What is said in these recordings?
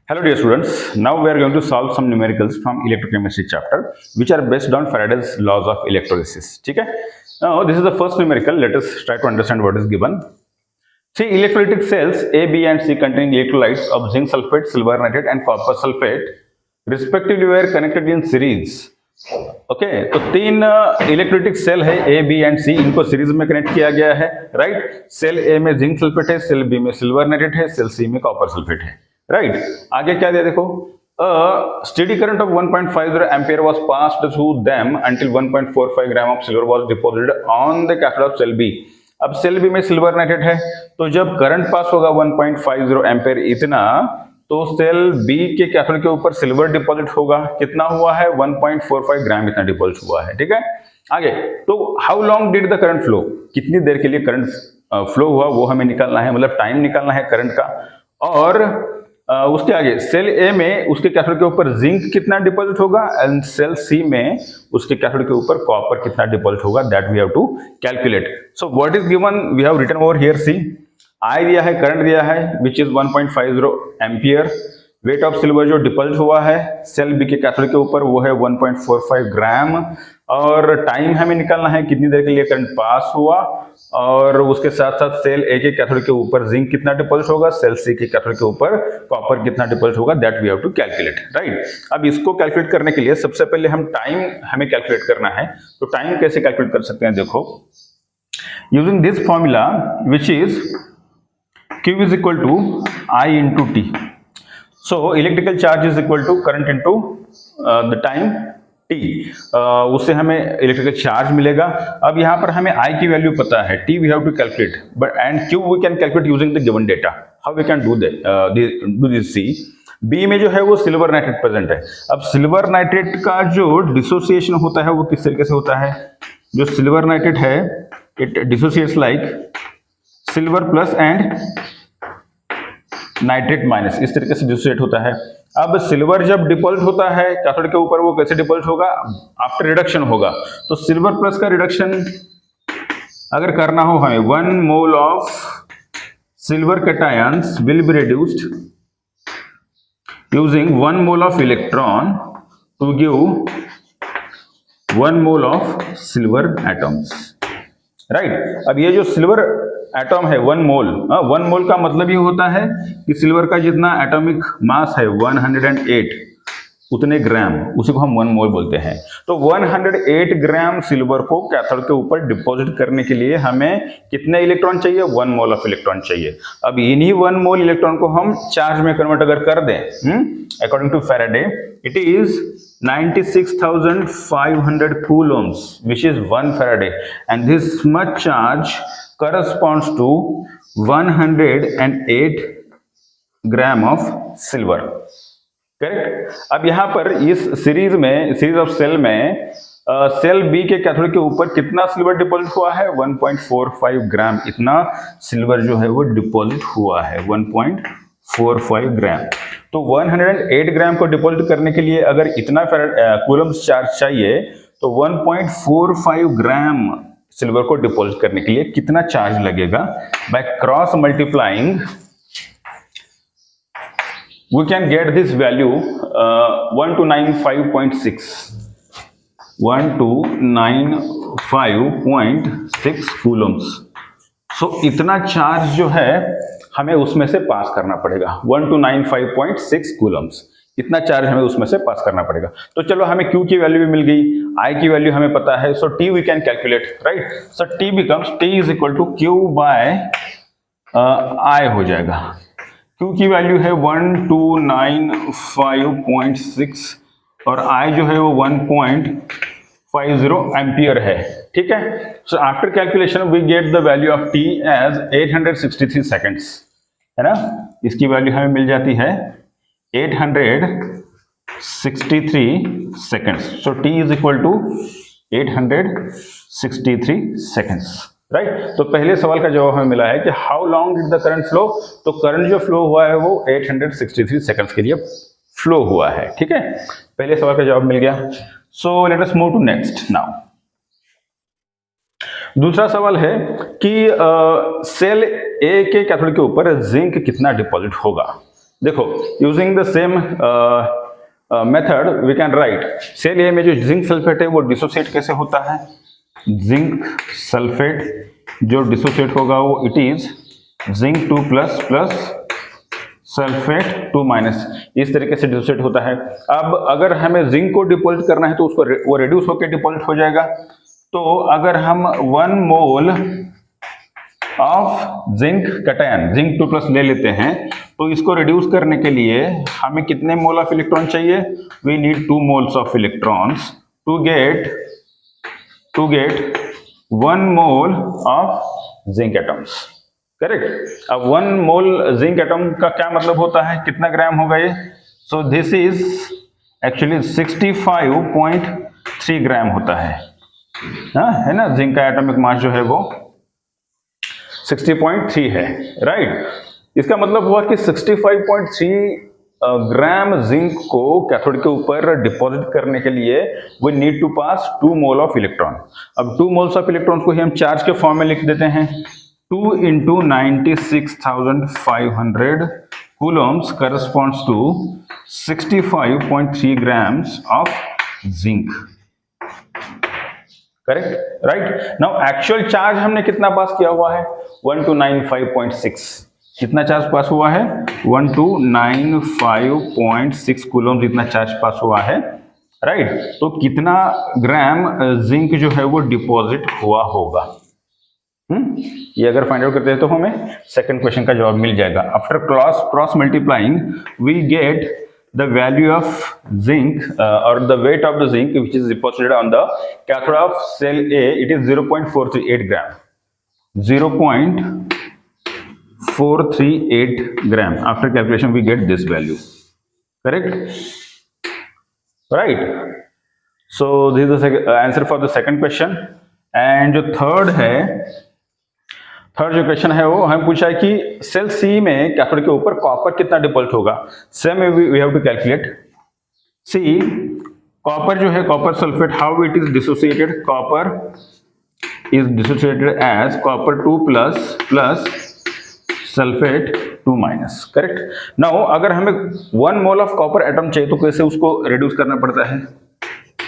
Hello dear students, now we are going to solve some numericals from electrochemistry chapter which are based on Faraday's laws of electrolysis. ठीक है? Now this is the first numerical. Let us try to understand what is given. See, electrolytic cells A, B and C containing electrolytes of zinc sulfate, silver nitrate and copper sulfate respectively were connected in series. Okay तो तीन electrolytic cell है A B and सी, इनको series में connect किया गया है, right. Cell A में zinc sulphate है, सेल बी में सिल्वर नाइट्रेट है, सेल सी में कॉपर सल्फेट है, राइट। आगे क्या दिया देखो, steady current of 1.50 ampere was passed through them until 1.45 gram of silver was deposited on the cathode of cell B. अब सेल बी में सिल्वर नाइट्रेट है, तो जब करंट पास होगा 1.50 एम्पियर इतना, तो सेल बी के कैथोड के ऊपर सिल्वर डिपॉजिट होगा, कितना हुआ है 1.45 ग्राम इतना डिपॉजिट हुआ है, ठीक है। आगे तो how long did the current flow, कितनी देर के लिए करंट फ्लो हुआ वो हमें निकालना है, मतलब टाइम निकालना है करंट का। और उसके आगे सेल ए में उसके कैथोड के ऊपर जिंक कितना डिपॉजिट होगा एंड सेल सी में उसके कैथोड के ऊपर कॉपर कितना डिपॉजिट होगा, that we have to calculate. So what is given, we have written over here, C I दिया है, करंट दिया है which is 1.50 ampere, weight of silver जो डिपॉजिट हुआ है सेल बी के कैथोड के ऊपर वो है 1.45 ग्राम, और टाइम हमें निकालना है कितनी देर के लिए करंट पास हुआ, और उसके साथ साथ सेल ए के कैथोड के ऊपर जिंक कितना डिपॉजिट होगा, सेल सी के कैथोड के ऊपर कॉपर कितना डिपॉजिट होगा, that we have to calculate, right. अब इसको कैलकुलेट करने के लिए सबसे पहले हम टाइम हमें कैलकुलेट करना है। तो टाइम कैसे कैलकुलेट कर सकते हैं, देखो using this formula which is Q is equal to I into T. So electrical charge is equal to current into the time T. उससे हमें इलेक्ट्रिकल चार्ज मिलेगा। अब यहाँ पर हमें I की वैल्यू पता है, T we have to calculate, but and Q we can calculate using the given data. How we can do that? Do this? See, B में जो है वो सिल्वर नाइट्रेट प्रेजेंट है। अब सिल्वर नाइट्रेट का जो डिसोसिएशन होता है वो किस तरीके से होता है, जो सिल्वर नाइट्रेट है it dissociates like silver plus and nitrate minus, इस तरीके से डिसोसिएट होता है। अब सिल्वर जब डिपॉजिट होता है कैथोड के ऊपर वो कैसे डिपॉजिट होगा, आफ्टर रिडक्शन होगा। तो सिल्वर प्लस का रिडक्शन अगर करना हो हमें, 1 mole of silver cations will be reduced using 1 mole of electron to give 1 mole of silver atoms, right. अब ये जो सिल्वर एटम है 1 मोल, 1 मोल का मतलब ये होता है कि सिल्वर का जितना एटॉमिक मास है 108 उतने ग्राम, उसी को हम 1 मोल बोलते हैं। तो 108 ग्राम सिल्वर को कैथोड के ऊपर डिपॉजिट करने के लिए हमें कितने इलेक्ट्रॉन चाहिए, 1 मोल ऑफ इलेक्ट्रॉन चाहिए। अब इन्हीं 1 मोल इलेक्ट्रॉन को हम चार्ज में कन्वर्ट अगर कर दें, according to Faraday it is 96,500 coulombs, which is 1 Faraday, and this much charge corresponds to 108 gram of silver, correct. अब यहाँ पर इस सीरीज में, सीरीज ऑफ सेल में सेल बी के कैथोड के ऊपर कितना सिल्वर डिपॉजिट हुआ है, 1.45 ग्राम इतना सिल्वर जो है वो डिपॉजिट हुआ है, 1.45 ग्राम। तो 108 ग्राम को डिपॉजिट करने के लिए अगर इतना कूलम्स चार्ज चाहिए, तो 1.45 ग्राम सिल्वर को डिपॉजिट करने के लिए कितना चार्ज लगेगा, by cross multiplying we can get this value 1295.6 1295.6 coulombs. So इतना चार्ज जो है हमें उसमें से पास करना पड़ेगा, 1295.6 कूलम्स, इतना चार्ज हमें उसमें से पास करना पड़ेगा। तो चलो हमें Q की वैल्यू भी मिल गई, I की वैल्यू हमें पता है, so T we can calculate, right. So T becomes T is equal to Q by I हो जाएगा। Q की वैल्यू है 1295.6 और I जो है वो 1.50 एम्पियर है, ठीक है। So after calculation we get the value of T as 863 seconds, है ना। इसकी वैल्यू हमें मिल जाती है 863 seconds. So T is equal to 863 seconds, right. तो पहले सवाल का जवाब हमें मिला है कि how long did the current flow, तो करंट जो फ्लो हुआ है वो 863 सेकंड्स के लिए फ्लो हुआ है, ठीक है। पहले सवाल का जवाब मिल गया। So let us move to next now. दूसरा सवाल है कि सेल ए के कैथोड के ऊपर जिंक कितना डिपॉजिट होगा। देखो, using the same method we can write cell A में जो जिंक सल्फेट है वो डिसोसिएट कैसे होता है। जिंक सल्फेट जो डिसोसिएट होगा वो it is zinc 2 plus plus sulphate 2 minus, इस तरीके से डिसोसिएट होता है। अब अगर हमें जिंक को डिपॉजिट करना है तो उसको वो रिड्यूस होकर डिपॉजिट हो जाएगा। तो अगर हम 1 mole of zinc cation zinc 2 plus ले लेते हैं तो इसको रिड्यूस करने के लिए हमें कितने मोल ऑफ इलेक्ट्रॉन चाहिए। We need 2 moles of electrons to get 1 mole of zinc atoms, correct. अब 1 मोल जिंक एटम का क्या मतलब होता है, कितना ग्राम होगा ये। सो दिस इज एक्चुअली 65.3 ग्राम होता है, हाँ है ना। जिंक का एटॉमिक मास जो है वो 60.3 है, राइट। इसका मतलब हुआ कि 65.3 ग्राम जिंक को कैथोड के ऊपर डिपॉजिट करने के लिए we need to pass 2 mole of electron. अब 2 मोल्स ऑफ इलेक्ट्रॉन को ही हम चार्ज के फॉर्म में लिख देते हैं। 2 into 96,500 coulombs corresponds to 65.3 grams of zinc, correct, right. Now actual charge हमने कितना पास किया हुआ है 1295.6, कितना चार्ज पास हुआ है 1295.6 कूलम्ब जितना चार्ज पास हुआ है, राइट। तो कितना ग्राम जिंक जो है वो डिपॉजिट हुआ होगा, ये अगर फाइंड आउट करते हैं तो हमें सेकंड क्वेश्चन का जवाब मिल जाएगा। After cross multiplying we get the value of zinc और the weight of the zinc which is deposited on the cathode of cell A, it is 0.438 gram, 0.438 gram. After calculation we get this value, correct, right. So this is the answer for the second question. And जो third जो question है वो हमें पूछा है कि cell C में cathode के ऊपर कॉपर कितना डिपॉजिट होगा। Same we have to calculate. See copper जो है, copper sulphate, how it is dissociated, copper is dissociated as copper 2 plus plus sulphate 2 minus, correct. Now अगर हमें 1 मोल ऑफ कॉपर एटम चाहिए तो कैसे उसको रिड्यूस करना पड़ता है।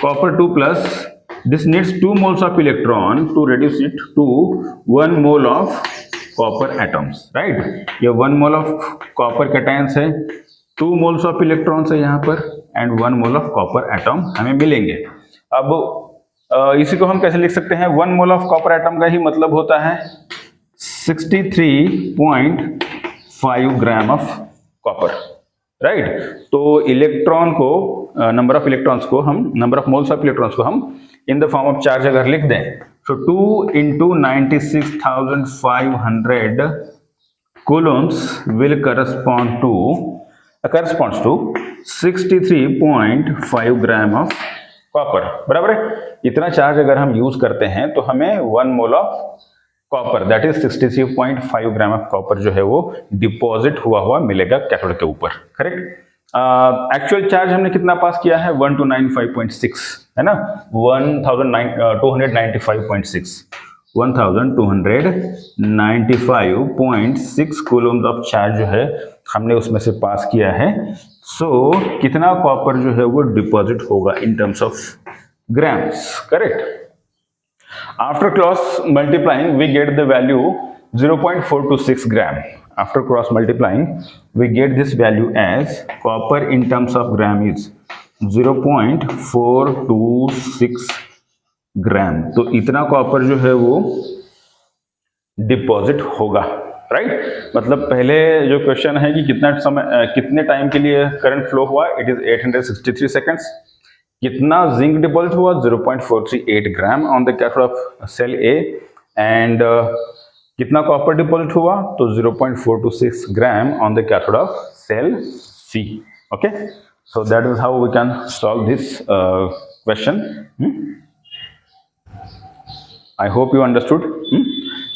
Copper 2 plus, this needs 2 moles of electron to reduce it to 1 mole of copper atoms, right। ये 1 mole of copper cations है, 2 moles of electrons है यहाँ पर and 1 mole of copper atom हमें मिलेंगे। अब इसी को हम कैसे लिख सकते हैं, 1 mole of copper atom का ही मतलब होता है 63.5 ग्राम ऑफ कॉपर, राइट। तो इलेक्ट्रॉन को नंबर ऑफ इलेक्ट्रॉन्स को हम, number of moles of electrons को हम in the form of charge अगर लिख दें तो 2 into 96,500 coulombs will corresponds to 63.5 gram of copper, बराबर है। इतना चार्ज अगर हम यूज करते हैं तो हमें 1 mole of copper that is 63.5 gram of copper जो है वो डिपॉजिट हुआ मिलेगा कैथोड के ऊपर, करेक्ट। एक्चुअल चार्ज हमने कितना पास किया है 1295.6 है ना, 1295.6 कूलम्ब ऑफ चार्ज जो है हमने उसमें से पास किया है। सो कितना कॉपर जो है वो डिपॉजिट होगा in terms of grams, correct. After cross multiplying, we get the value 0.426 gram. After cross multiplying, we get this value as copper in terms of gram is 0.426 gram. तो इतना कॉपर जो है वो deposit होगा, right. मतलब पहले जो question है कि कितने टाइम के लिए करंट फ्लो हुआ, इट इज 863 सेकेंड्स। कितना जिंक डिपॉजिट हुआ 0.438 gram on the cathode of cell A, and कितना कॉपर डिपॉजिट हुआ तो 0.426 gram on the cathode of cell C, okay. So that is how we can solve this question. I hope you understood.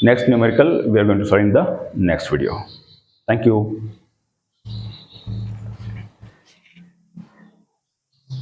Next numerical we are going to solve in the next video. Thank you.